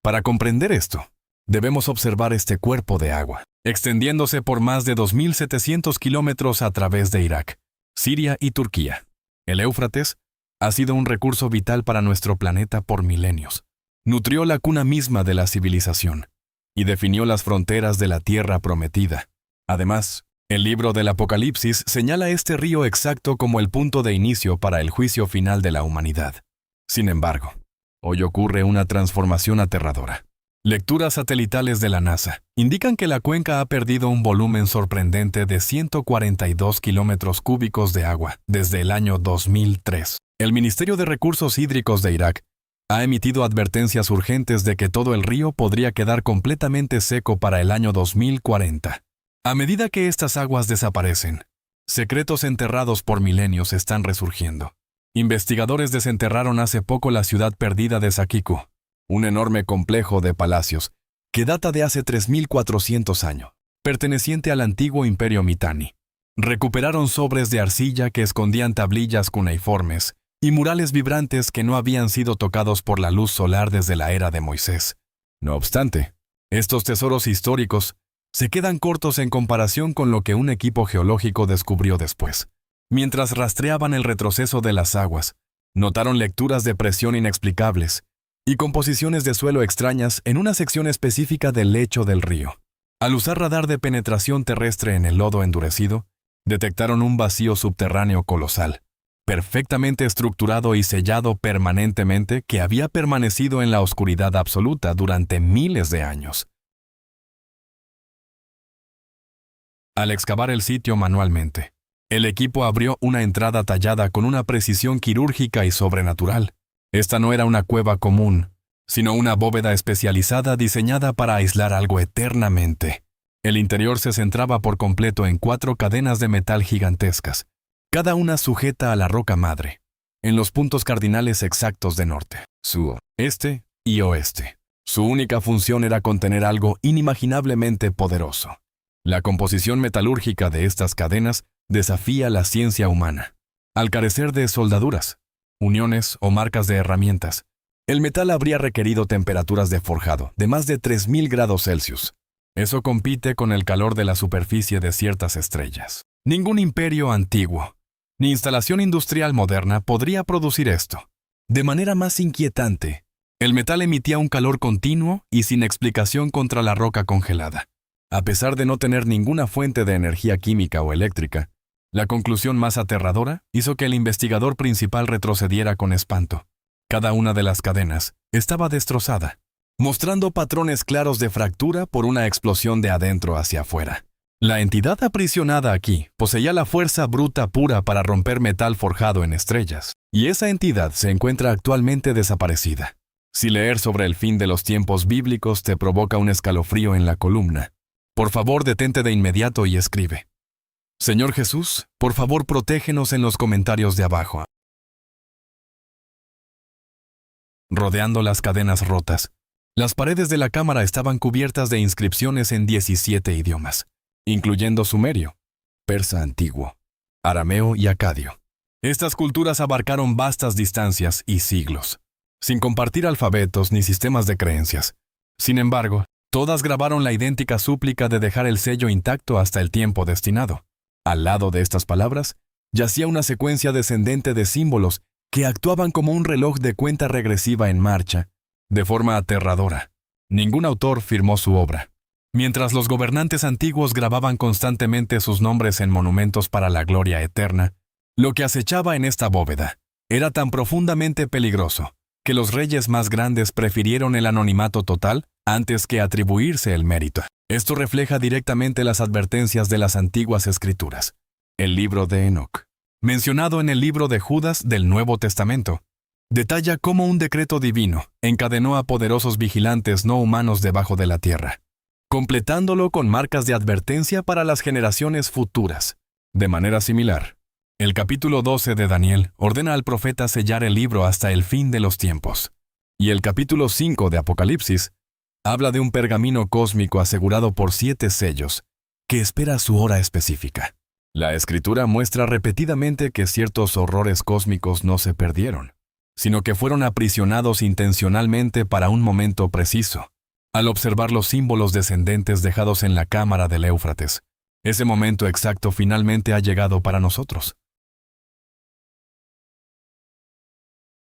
Para comprender esto, debemos observar este cuerpo de agua, extendiéndose por más de 2.700 kilómetros a través de Irak, Siria y Turquía. El Éufrates ha sido un recurso vital para nuestro planeta por milenios. Nutrió la cuna misma de la civilización y definió las fronteras de la tierra prometida. Además, el libro del Apocalipsis señala este río exacto como el punto de inicio para el juicio final de la humanidad. Sin embargo, hoy ocurre una transformación aterradora. Lecturas satelitales de la NASA indican que la cuenca ha perdido un volumen sorprendente de 142 kilómetros cúbicos de agua desde el año 2003. El Ministerio de Recursos Hídricos de Irak ha emitido advertencias urgentes de que todo el río podría quedar completamente seco para el año 2040. A medida que estas aguas desaparecen, secretos enterrados por milenios están resurgiendo. Investigadores desenterraron hace poco la ciudad perdida de Saqiku, un enorme complejo de palacios que data de hace 3.400 años, perteneciente al antiguo imperio Mitanni. Recuperaron sobres de arcilla que escondían tablillas cuneiformes y murales vibrantes que no habían sido tocados por la luz solar desde la era de Moisés. No obstante, estos tesoros históricos se quedan cortos en comparación con lo que un equipo geológico descubrió después. Mientras rastreaban el retroceso de las aguas, notaron lecturas de presión inexplicables y composiciones de suelo extrañas en una sección específica del lecho del río. Al usar radar de penetración terrestre en el lodo endurecido, detectaron un vacío subterráneo colosal, perfectamente estructurado y sellado permanentemente, que había permanecido en la oscuridad absoluta durante miles de años. Al excavar el sitio manualmente, el equipo abrió una entrada tallada con una precisión quirúrgica y sobrenatural. Esta no era una cueva común, sino una bóveda especializada diseñada para aislar algo eternamente. El interior se centraba por completo en 4 cadenas de metal gigantescas, cada una sujeta a la roca madre, en los puntos cardinales exactos de norte, sur, este y oeste. Su única función era contener algo inimaginablemente poderoso. La composición metalúrgica de estas cadenas desafía la ciencia humana. Al carecer de soldaduras, uniones o marcas de herramientas, el metal habría requerido temperaturas de forjado de más de 3.000 grados Celsius. Eso compite con el calor de la superficie de ciertas estrellas. Ningún imperio antiguo, ni instalación industrial moderna podría producir esto. De manera más inquietante, el metal emitía un calor continuo y sin explicación contra la roca congelada. A pesar de no tener ninguna fuente de energía química o eléctrica, la conclusión más aterradora hizo que el investigador principal retrocediera con espanto. Cada una de las cadenas estaba destrozada, mostrando patrones claros de fractura por una explosión de adentro hacia afuera. La entidad aprisionada aquí poseía la fuerza bruta pura para romper metal forjado en estrellas, y esa entidad se encuentra actualmente desaparecida. Si leer sobre el fin de los tiempos bíblicos te provoca un escalofrío en la columna, por favor detente de inmediato y escribe: Señor Jesús, por favor protégenos en los comentarios de abajo. Rodeando las cadenas rotas, las paredes de la cámara estaban cubiertas de inscripciones en 17 idiomas, incluyendo sumerio, persa antiguo, arameo y acadio. Estas culturas abarcaron vastas distancias y siglos, sin compartir alfabetos ni sistemas de creencias. Sin embargo, todas grabaron la idéntica súplica de dejar el sello intacto hasta el tiempo destinado. Al lado de estas palabras, yacía una secuencia descendente de símbolos que actuaban como un reloj de cuenta regresiva en marcha, de forma aterradora. Ningún autor firmó su obra. Mientras los gobernantes antiguos grababan constantemente sus nombres en monumentos para la gloria eterna, lo que acechaba en esta bóveda era tan profundamente peligroso que los reyes más grandes prefirieron el anonimato total antes que atribuirse el mérito. Esto refleja directamente las advertencias de las antiguas escrituras. El libro de Enoc, mencionado en el libro de Judas del Nuevo Testamento, detalla cómo un decreto divino encadenó a poderosos vigilantes no humanos debajo de la tierra, completándolo con marcas de advertencia para las generaciones futuras. De manera similar, el capítulo 12 de Daniel ordena al profeta sellar el libro hasta el fin de los tiempos, y el capítulo 5 de Apocalipsis habla de un pergamino cósmico asegurado por 7 sellos, que espera su hora específica. La Escritura muestra repetidamente que ciertos horrores cósmicos no se perdieron, sino que fueron aprisionados intencionalmente para un momento preciso. Al observar los símbolos descendentes dejados en la cámara del Éufrates, ese momento exacto finalmente ha llegado para nosotros.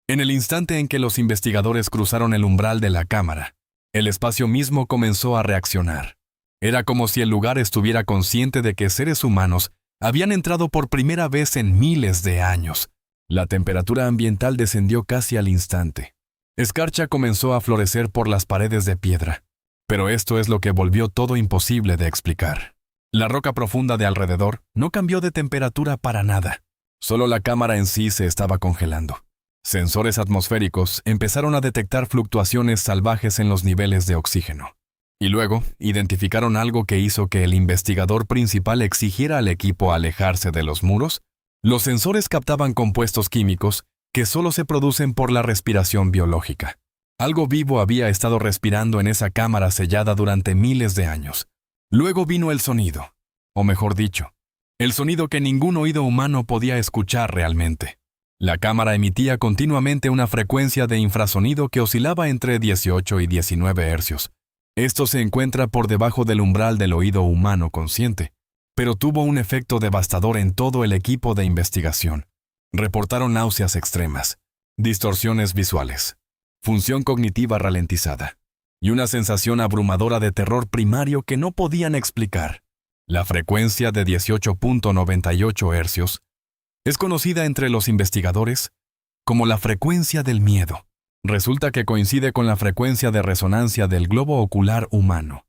En el instante en que los investigadores cruzaron el umbral de la cámara, el espacio mismo comenzó a reaccionar. Era como si el lugar estuviera consciente de que seres humanos habían entrado por primera vez en miles de años. La temperatura ambiental descendió casi al instante. Escarcha comenzó a florecer por las paredes de piedra, pero esto es lo que volvió todo imposible de explicar. La roca profunda de alrededor no cambió de temperatura para nada. Solo la cámara en sí se estaba congelando. Sensores atmosféricos empezaron a detectar fluctuaciones salvajes en los niveles de oxígeno. Y luego, identificaron algo que hizo que el investigador principal exigiera al equipo alejarse de los muros. Los sensores captaban compuestos químicos que solo se producen por la respiración biológica. Algo vivo había estado respirando en esa cámara sellada durante miles de años. Luego vino el sonido, o mejor dicho, el sonido que ningún oído humano podía escuchar realmente. La cámara emitía continuamente una frecuencia de infrasonido que oscilaba entre 18 y 19 hercios. Esto se encuentra por debajo del umbral del oído humano consciente, pero tuvo un efecto devastador en todo el equipo de investigación. Reportaron náuseas extremas, distorsiones visuales, función cognitiva ralentizada y una sensación abrumadora de terror primario que no podían explicar. La frecuencia de 18.98 hercios es conocida entre los investigadores como la frecuencia del miedo. Resulta que coincide con la frecuencia de resonancia del globo ocular humano.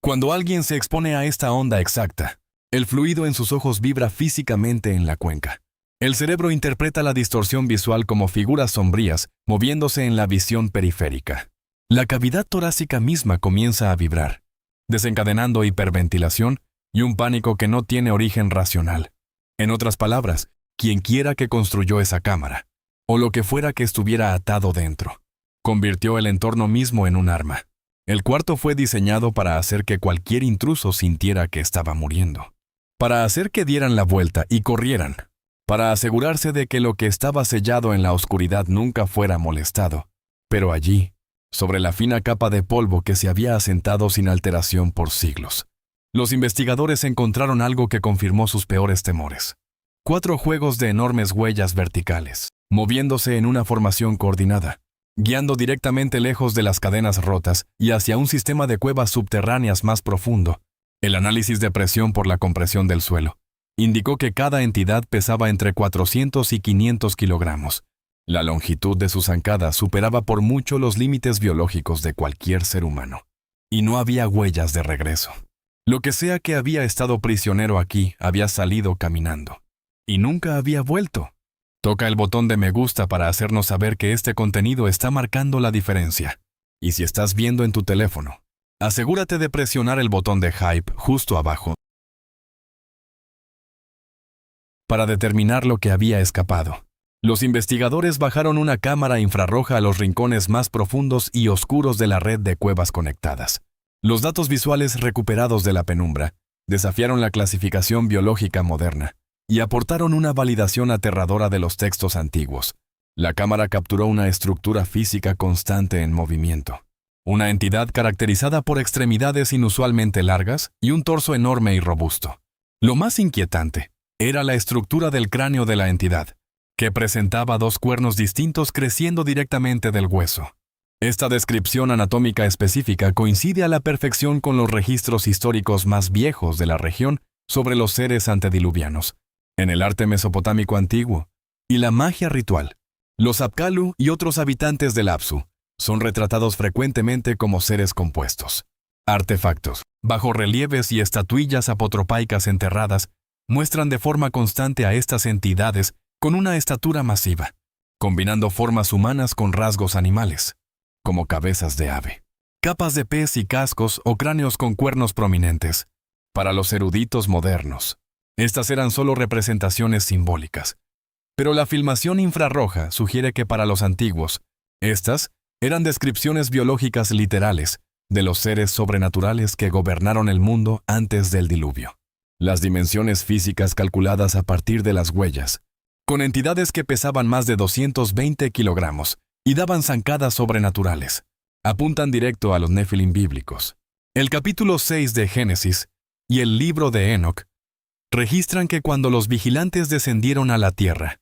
Cuando alguien se expone a esta onda exacta, el fluido en sus ojos vibra físicamente en la cuenca. El cerebro interpreta la distorsión visual como figuras sombrías moviéndose en la visión periférica. La cavidad torácica misma comienza a vibrar, desencadenando hiperventilación y un pánico que no tiene origen racional. En otras palabras, quien quiera que construyó esa cámara, o lo que fuera que estuviera atado dentro, convirtió el entorno mismo en un arma. El cuarto fue diseñado para hacer que cualquier intruso sintiera que estaba muriendo, para hacer que dieran la vuelta y corrieran, para asegurarse de que lo que estaba sellado en la oscuridad nunca fuera molestado. Pero allí, sobre la fina capa de polvo que se había asentado sin alteración por siglos, los investigadores encontraron algo que confirmó sus peores temores. 4 juegos de enormes huellas verticales, moviéndose en una formación coordinada, guiando directamente lejos de las cadenas rotas y hacia un sistema de cuevas subterráneas más profundo. El análisis de presión por la compresión del suelo indicó que cada entidad pesaba entre 400 y 500 kilogramos. La longitud de sus zancadas superaba por mucho los límites biológicos de cualquier ser humano. Y no había huellas de regreso. Lo que sea que había estado prisionero aquí había salido caminando. Y nunca había vuelto. Toca el botón de me gusta para hacernos saber que este contenido está marcando la diferencia. Y si estás viendo en tu teléfono, asegúrate de presionar el botón de hype justo abajo para determinar lo que había escapado. Los investigadores bajaron una cámara infrarroja a los rincones más profundos y oscuros de la red de cuevas conectadas. Los datos visuales recuperados de la penumbra desafiaron la clasificación biológica moderna y aportaron una validación aterradora de los textos antiguos. La cámara capturó una estructura física constante en movimiento. Una entidad caracterizada por extremidades inusualmente largas y un torso enorme y robusto. Lo más inquietante era la estructura del cráneo de la entidad, que presentaba 2 cuernos distintos creciendo directamente del hueso. Esta descripción anatómica específica coincide a la perfección con los registros históricos más viejos de la región sobre los seres antediluvianos. En el arte mesopotámico antiguo y la magia ritual, los Apkallu y otros habitantes del Apsu son retratados frecuentemente como seres compuestos. Artefactos, bajorrelieves y estatuillas apotropaicas enterradas muestran de forma constante a estas entidades con una estatura masiva, combinando formas humanas con rasgos animales, como cabezas de ave, capas de pez y cascos o cráneos con cuernos prominentes. Para los eruditos modernos, estas eran solo representaciones simbólicas, pero la filmación infrarroja sugiere que para los antiguos, estas eran descripciones biológicas literales de los seres sobrenaturales que gobernaron el mundo antes del diluvio. Las dimensiones físicas calculadas a partir de las huellas con entidades que pesaban más de 220 kilogramos y daban zancadas sobrenaturales. Apuntan directo a los Nefilim bíblicos. El capítulo 6 de Génesis y el libro de Enoc registran que cuando los vigilantes descendieron a la tierra,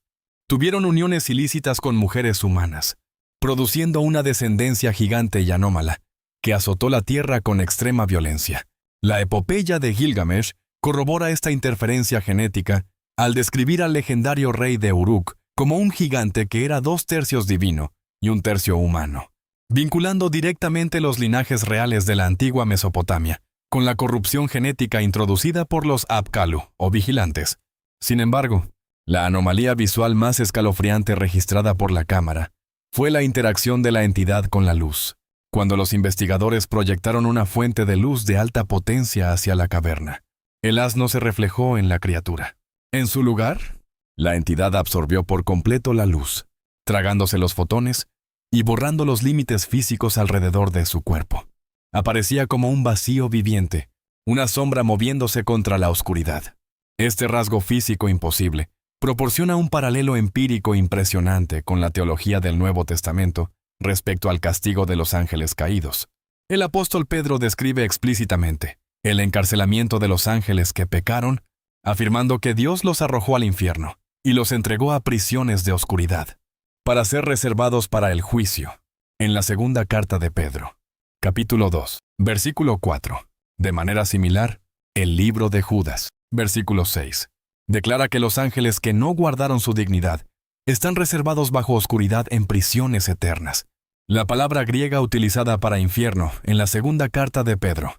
tuvieron uniones ilícitas con mujeres humanas, produciendo una descendencia gigante y anómala, que azotó la tierra con extrema violencia. La epopeya de Gilgamesh corrobora esta interferencia genética al describir al legendario rey de Uruk como un gigante que era 2/3 divino y 1/3 humano, vinculando directamente los linajes reales de la antigua Mesopotamia con la corrupción genética introducida por los Apkallu, o vigilantes. Sin embargo, la anomalía visual más escalofriante registrada por la cámara fue la interacción de la entidad con la luz, cuando los investigadores proyectaron una fuente de luz de alta potencia hacia la caverna. El haz no se reflejó en la criatura. En su lugar, la entidad absorbió por completo la luz, tragándose los fotones y borrando los límites físicos alrededor de su cuerpo. Aparecía como un vacío viviente, una sombra moviéndose contra la oscuridad. Este rasgo físico imposible proporciona un paralelo empírico impresionante con la teología del Nuevo Testamento respecto al castigo de los ángeles caídos. El apóstol Pedro describe explícitamente el encarcelamiento de los ángeles que pecaron, afirmando que Dios los arrojó al infierno y los entregó a prisiones de oscuridad, para ser reservados para el juicio. En la segunda carta de Pedro, capítulo 2, versículo 4. De manera similar, el libro de Judas, versículo 6, declara que los ángeles que no guardaron su dignidad están reservados bajo oscuridad en prisiones eternas. La palabra griega utilizada para infierno en la segunda carta de Pedro,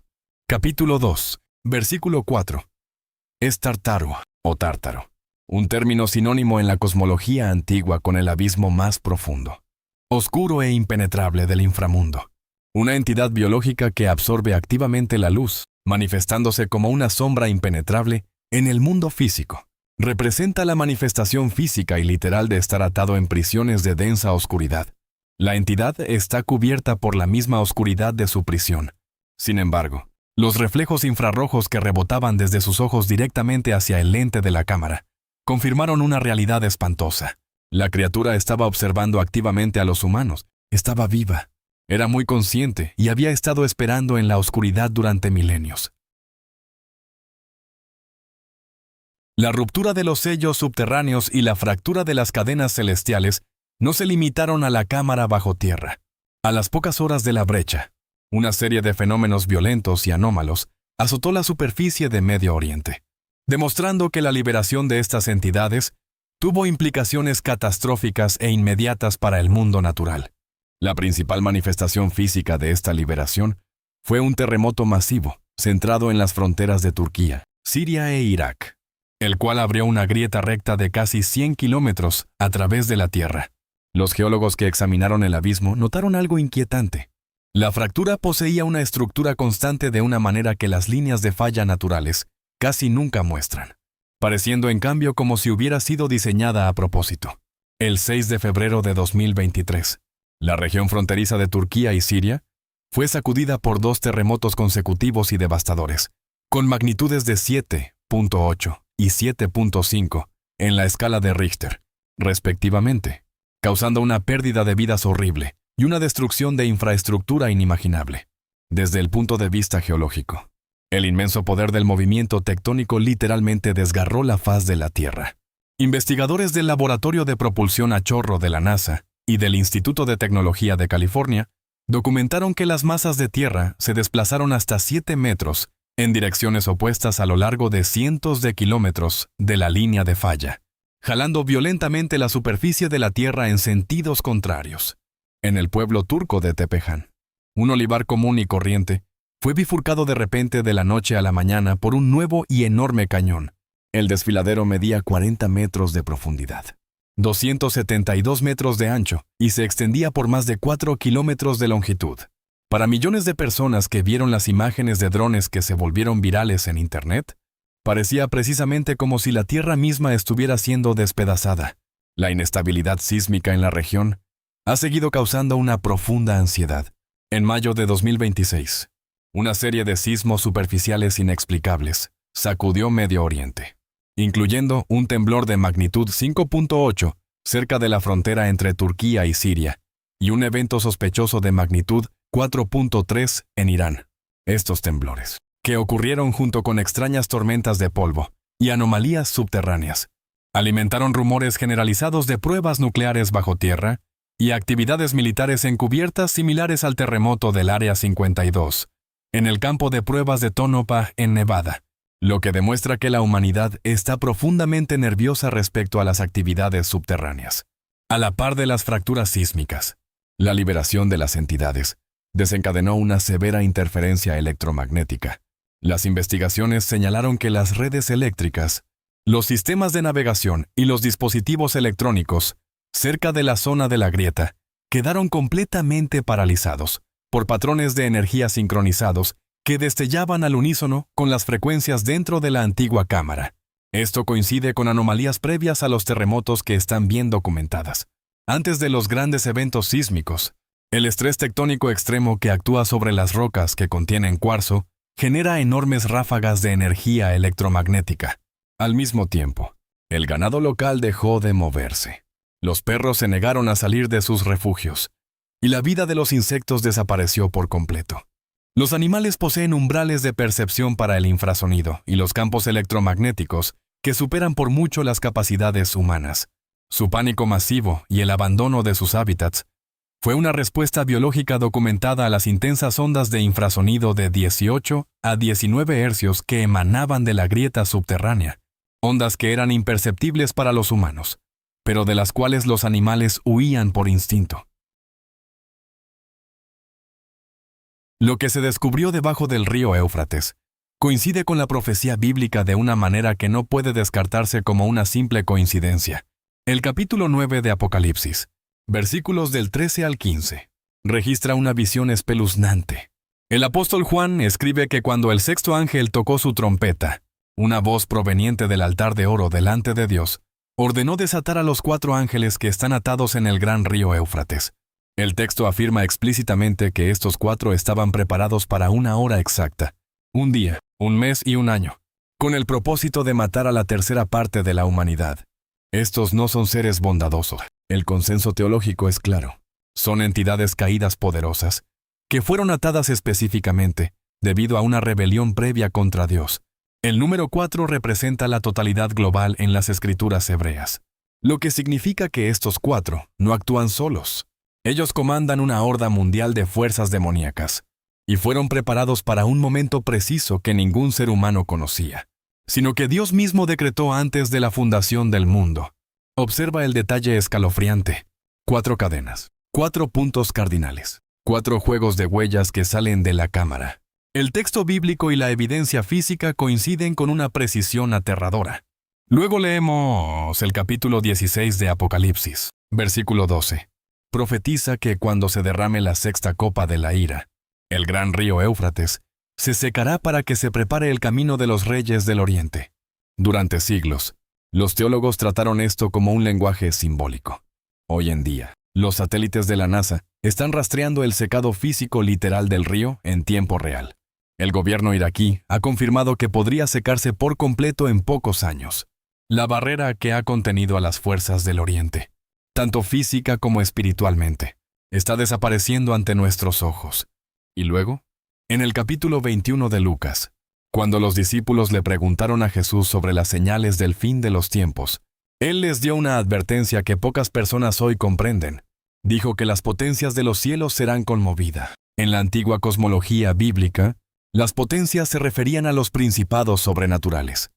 capítulo 2, versículo 4, es tartaro o tártaro, un término sinónimo en la cosmología antigua con el abismo más profundo, oscuro e impenetrable del inframundo. Una entidad biológica que absorbe activamente la luz, manifestándose como una sombra impenetrable en el mundo físico. Representa la manifestación física y literal de estar atado en prisiones de densa oscuridad. La entidad está cubierta por la misma oscuridad de su prisión. Sin embargo, los reflejos infrarrojos que rebotaban desde sus ojos directamente hacia el lente de la cámara confirmaron una realidad espantosa. La criatura estaba observando activamente a los humanos, estaba viva. Era muy consciente y había estado esperando en la oscuridad durante milenios. La ruptura de los sellos subterráneos y la fractura de las cadenas celestiales no se limitaron a la cámara bajo tierra. A las pocas horas de la brecha, una serie de fenómenos violentos y anómalos azotó la superficie de Medio Oriente, demostrando que la liberación de estas entidades tuvo implicaciones catastróficas e inmediatas para el mundo natural. La principal manifestación física de esta liberación fue un terremoto masivo, centrado en las fronteras de Turquía, Siria e Irak, el cual abrió una grieta recta de casi 100 kilómetros a través de la Tierra. Los geólogos que examinaron el abismo notaron algo inquietante. La fractura poseía una estructura constante de una manera que las líneas de falla naturales casi nunca muestran, pareciendo en cambio como si hubiera sido diseñada a propósito. El 6 de febrero de 2023, la región fronteriza de Turquía y Siria fue sacudida por 2 terremotos consecutivos y devastadores, con magnitudes de 7.8 y 7.5 en la escala de Richter, respectivamente, causando una pérdida de vidas horrible y una destrucción de infraestructura inimaginable. Desde el punto de vista geológico, el inmenso poder del movimiento tectónico literalmente desgarró la faz de la Tierra. Investigadores del Laboratorio de Propulsión a Chorro de la NASA y del Instituto de Tecnología de California documentaron que las masas de tierra se desplazaron hasta 7 metros en direcciones opuestas a lo largo de cientos de kilómetros de la línea de falla, jalando violentamente la superficie de la Tierra en sentidos contrarios. En el pueblo turco de Tepejan, un olivar común y corriente fue bifurcado de repente de la noche a la mañana por un nuevo y enorme cañón. El desfiladero medía 40 metros de profundidad, 272 metros de ancho y se extendía por más de 4 kilómetros de longitud. Para millones de personas que vieron las imágenes de drones que se volvieron virales en Internet, parecía precisamente como si la Tierra misma estuviera siendo despedazada. La inestabilidad sísmica en la región ha seguido causando una profunda ansiedad. En mayo de 2026, una serie de sismos superficiales inexplicables sacudió Medio Oriente, incluyendo un temblor de magnitud 5.8 cerca de la frontera entre Turquía y Siria, y un evento sospechoso de magnitud 4.3 en Irán. Estos temblores, que ocurrieron junto con extrañas tormentas de polvo y anomalías subterráneas, alimentaron rumores generalizados de pruebas nucleares bajo tierra y actividades militares encubiertas similares al terremoto del Área 52, en el campo de pruebas de Tonopah, en Nevada, lo que demuestra que la humanidad está profundamente nerviosa respecto a las actividades subterráneas. A la par de las fracturas sísmicas, la liberación de las entidades desencadenó una severa interferencia electromagnética. Las investigaciones señalaron que las redes eléctricas, los sistemas de navegación y los dispositivos electrónicos cerca de la zona de la grieta quedaron completamente paralizados por patrones de energía sincronizados que destellaban al unísono con las frecuencias dentro de la antigua cámara. Esto coincide con anomalías previas a los terremotos que están bien documentadas. Antes de los grandes eventos sísmicos, el estrés tectónico extremo que actúa sobre las rocas que contienen cuarzo genera enormes ráfagas de energía electromagnética. Al mismo tiempo, el ganado local dejó de moverse. Los perros se negaron a salir de sus refugios, y la vida de los insectos desapareció por completo. Los animales poseen umbrales de percepción para el infrasonido y los campos electromagnéticos que superan por mucho las capacidades humanas. Su pánico masivo y el abandono de sus hábitats fue una respuesta biológica documentada a las intensas ondas de infrasonido de 18 a 19 hercios que emanaban de la grieta subterránea, ondas que eran imperceptibles para los humanos, pero de las cuales los animales huían por instinto. Lo que se descubrió debajo del río Éufrates coincide con la profecía bíblica de una manera que no puede descartarse como una simple coincidencia. El capítulo 9 de Apocalipsis, versículos del 13 al 15, registra una visión espeluznante. El apóstol Juan escribe que cuando el sexto ángel tocó su trompeta, una voz proveniente del altar de oro delante de Dios ordenó desatar a los 4 ángeles que están atados en el gran río Éufrates. El texto afirma explícitamente que estos 4 estaban preparados para una hora exacta, un día, un mes y un año, con el propósito de matar a la tercera parte de la humanidad. Estos no son seres bondadosos. El consenso teológico es claro. Son entidades caídas poderosas, que fueron atadas específicamente debido a una rebelión previa contra Dios. El número 4 representa la totalidad global en las escrituras hebreas, lo que significa que estos 4 no actúan solos. Ellos comandan una horda mundial de fuerzas demoníacas, y fueron preparados para un momento preciso que ningún ser humano conocía, sino que Dios mismo decretó antes de la fundación del mundo. Observa el detalle escalofriante. 4 cadenas, 4 puntos cardinales, 4 juegos de huellas que salen de la cámara. El texto bíblico y la evidencia física coinciden con una precisión aterradora. Luego leemos el capítulo 16 de Apocalipsis, versículo 12. Profetiza que cuando se derrame la sexta copa de la ira, el gran río Éufrates se secará para que se prepare el camino de los reyes del oriente. Durante siglos, los teólogos trataron esto como un lenguaje simbólico. Hoy en día, los satélites de la NASA están rastreando el secado físico literal del río en tiempo real. El gobierno iraquí ha confirmado que podría secarse por completo en pocos años. La barrera que ha contenido a las fuerzas del oriente, tanto física como espiritualmente, está desapareciendo ante nuestros ojos. Y luego, en el capítulo 21 de Lucas, cuando los discípulos le preguntaron a Jesús sobre las señales del fin de los tiempos, Él les dio una advertencia que pocas personas hoy comprenden. Dijo que las potencias de los cielos serán conmovidas. En la antigua cosmología bíblica, las potencias se referían a los principados sobrenaturales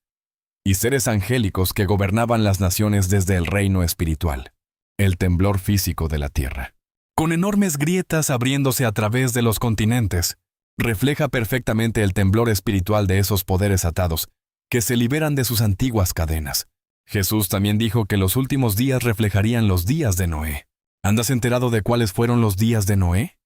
y seres angélicos que gobernaban las naciones desde el reino espiritual, el temblor físico de la tierra, con enormes grietas abriéndose a través de los continentes, refleja perfectamente el temblor espiritual de esos poderes atados que se liberan de sus antiguas cadenas. Jesús también dijo que los últimos días reflejarían los días de Noé. ¿Andas enterado de cuáles fueron los días de Noé?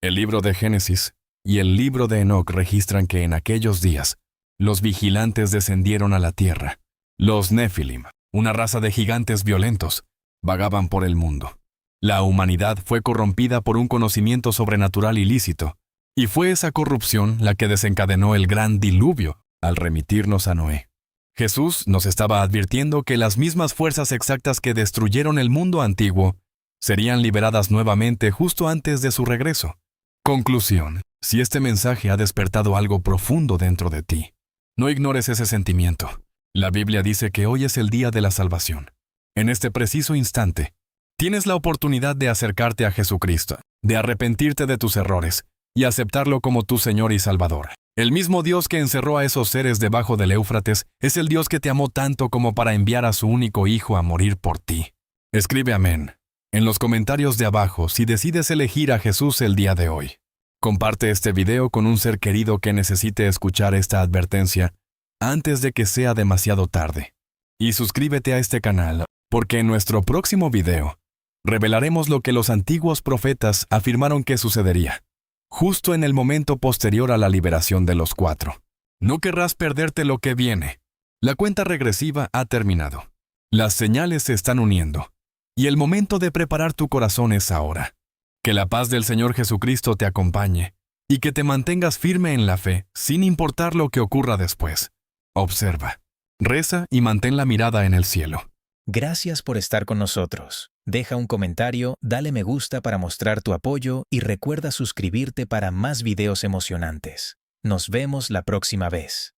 El libro de Génesis y el libro de Enoc registran que en aquellos días los vigilantes descendieron a la tierra. Los Nefilim, una raza de gigantes violentos, vagaban por el mundo. La humanidad fue corrompida por un conocimiento sobrenatural ilícito, y fue esa corrupción la que desencadenó el gran diluvio al remitirnos a Noé. Jesús nos estaba advirtiendo que las mismas fuerzas exactas que destruyeron el mundo antiguo serían liberadas nuevamente justo antes de su regreso. Conclusión: si este mensaje ha despertado algo profundo dentro de ti, no ignores ese sentimiento. La Biblia dice que hoy es el día de la salvación. En este preciso instante, tienes la oportunidad de acercarte a Jesucristo, de arrepentirte de tus errores y aceptarlo como tu Señor y Salvador. El mismo Dios que encerró a esos seres debajo del Éufrates es el Dios que te amó tanto como para enviar a su único Hijo a morir por ti. Escribe amén en los comentarios de abajo si decides elegir a Jesús el día de hoy. Comparte este video con un ser querido que necesite escuchar esta advertencia antes de que sea demasiado tarde. Y suscríbete a este canal, porque en nuestro próximo video revelaremos lo que los antiguos profetas afirmaron que sucedería, justo en el momento posterior a la liberación de los 4. No querrás perderte lo que viene. La cuenta regresiva ha terminado. Las señales se están uniendo, y el momento de preparar tu corazón es ahora. Que la paz del Señor Jesucristo te acompañe, y que te mantengas firme en la fe, sin importar lo que ocurra después. Observa, reza y mantén la mirada en el cielo. Gracias por estar con nosotros. Deja un comentario, dale me gusta para mostrar tu apoyo y recuerda suscribirte para más videos emocionantes. Nos vemos la próxima vez.